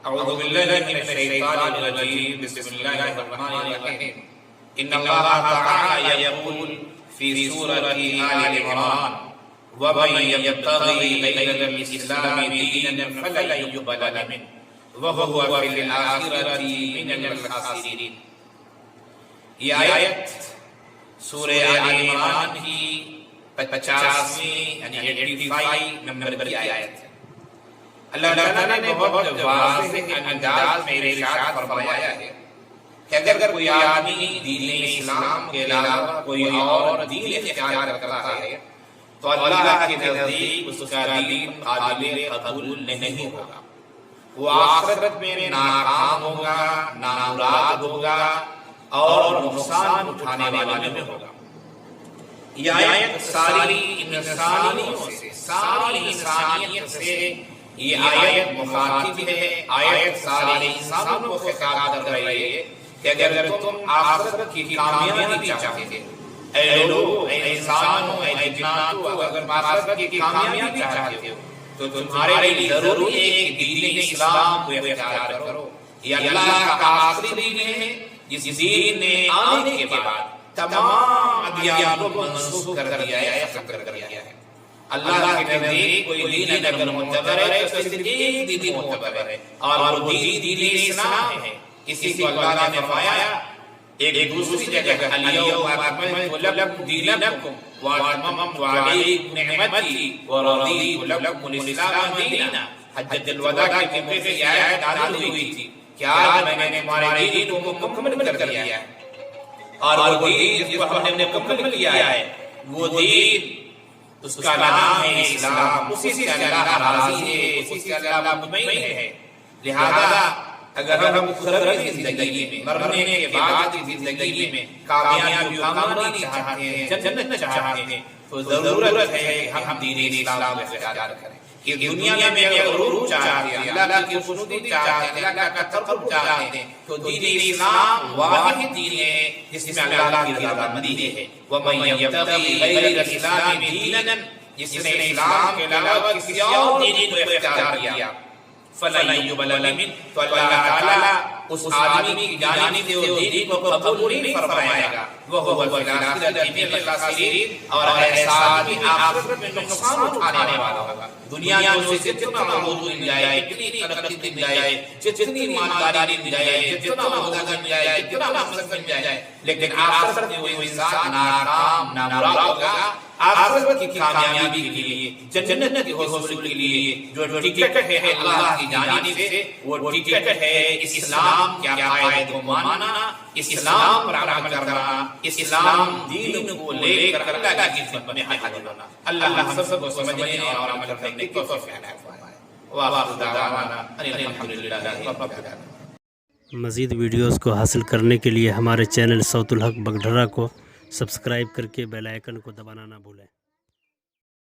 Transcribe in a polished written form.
اعوذ باللہ من الشیطان الرجیم بسم اللہ الرحمن الرحیم ان اللہ تعالی یقول فی سورۃ آل عمران ومن یبتغی غیر الاسلام دینا فلن یقبل منہ وہو فی الآخرۃ من الخاسرین۔ یہ آیت سورہ آل عمران کی 50ویں یعنی 85 نمبر کی آیت ہے۔ اللہ تعالیٰ نے بہت واضح انداز میں ارشاد فرمایا ہے کہ اگر کوئی آدمی دین اسلام کے علاوہ کوئی اور دین اختیار کرتا ہے تو اللہ کے نزدیک اس کا دین قابل قبول نہیں ہوگا، وہ آخرت میں ناکام ہوگا، نامراد ہوگا اور نقصان اٹھانے والے میں ہوگا۔ یہ آیت ساری انسانیت سے یہ آیت مخاطب ہے، آیت سارے انسانوں کو خطاب کر رہی ہے کہ اگر تم آخرت کی کامیابی چاہتے ہو، اے لوگو، اے انسانوں، اے جناتو، اگر آخرت کی کامیابی چاہتے ہو تو تمہارے لیے ضروری ہے کہ دین اسلام کو اختیار کرو۔ یہ اللہ کا آخری دین ہے جس دین نے آنے کے بعد تمام ادیان کو منسوخ کر دیا ہے، ختم کر دیا ہے۔ اللہ کے نزدیک کوئی دین اگر معتبر ہے تو صرف ایک دین معتبر ہے اور وہ دین اسلام ہے۔ اسی کو اللہ نے فرمایا ایک دوسری جگہ الیوم اکملت لکم دینکم واتممت علیکم نعمتی ورضیت لکم الاسلام دینا۔ حجۃ الوداع کے موقع سے یہ آیت نازل ہوئی تھی کہ آج میں نے تمہارے دین کو مکمل کر دیا ہے، اور وہ دین جس کو ہم نے مکمل کیا ہے وہ دین اس کا نام ہے اسلام، اسی سے اللہ راضی ہے، اسی سے اللہ مطمئن ہے۔ لہذا اگر ہم اخروی زندگی میں، مرنے کے بعد کی زندگی میں کامیابی کامانی چاہتے ہیں، جنت چاہتے ہیں تو ضرورت ہے کہ ہم دین اسلام کو اختیار کریں۔ کہ دنیا میں اگر غرور چاہتے ہیں، اللہ کی خوشنودی چاہتے ہیں، اللہ کا تقرب چاہتے ہیں تو دین اسلام واحد دین ہے جس میں اللہ کی رضامندی ہے۔ وَمَن يَبْتَغِي غَيْرَ الْإِسْلَامِ دِينًا، جس نے اسلام کے علاوہ کسی اور دین کو اختیار کیا فَلَن يُقْبَلَ مِنْهُ، تو اللہ تعالیٰ اس آدمی کی جانب سے وہ دین کو قبول نہیں فرمائے گا، وَهُوَ فِي الْآخِرَةِ مِنَ الْخَاسِرِينَ، اور ایسا آدمی آخرت میں نقصان اٹھانے والا ہوگا۔ دنیا میں اسے جتنا معبود مل جائے، جتنی ترقی مل جائے، جتنی مالداری مل جائے، جتنا عہدہ مل جائے، جتنا منصب مل جائے، لیکن آخرت میں وہ انسان ناکام، نامراد ہوگا۔ آخرت کی کامیابی کے لیے، جنت کے حصول کے لیے جو ٹکٹ ہے اللہ کی جانب سے، وہ ٹکٹ ہے اسلام کے عقائد کو ماننا، اسلام پر عمل کرنا، اسلام دین کو لے کر اللہ کی خدمت میں حاضر ہونا۔ اللہ ہم سب کو سمجھنے اور عمل کرنے کی توفیق عطا فرمائے۔ وآخر دعوانا ان الحمدللہ رب العالمین۔ مزید ویڈیوز کو حاصل کرنے کے لیے ہمارے چینل صوت الحق بگڈھرا کو سبسکرائب کر کے بیل آئیکن کو دبانا نہ بھولیں۔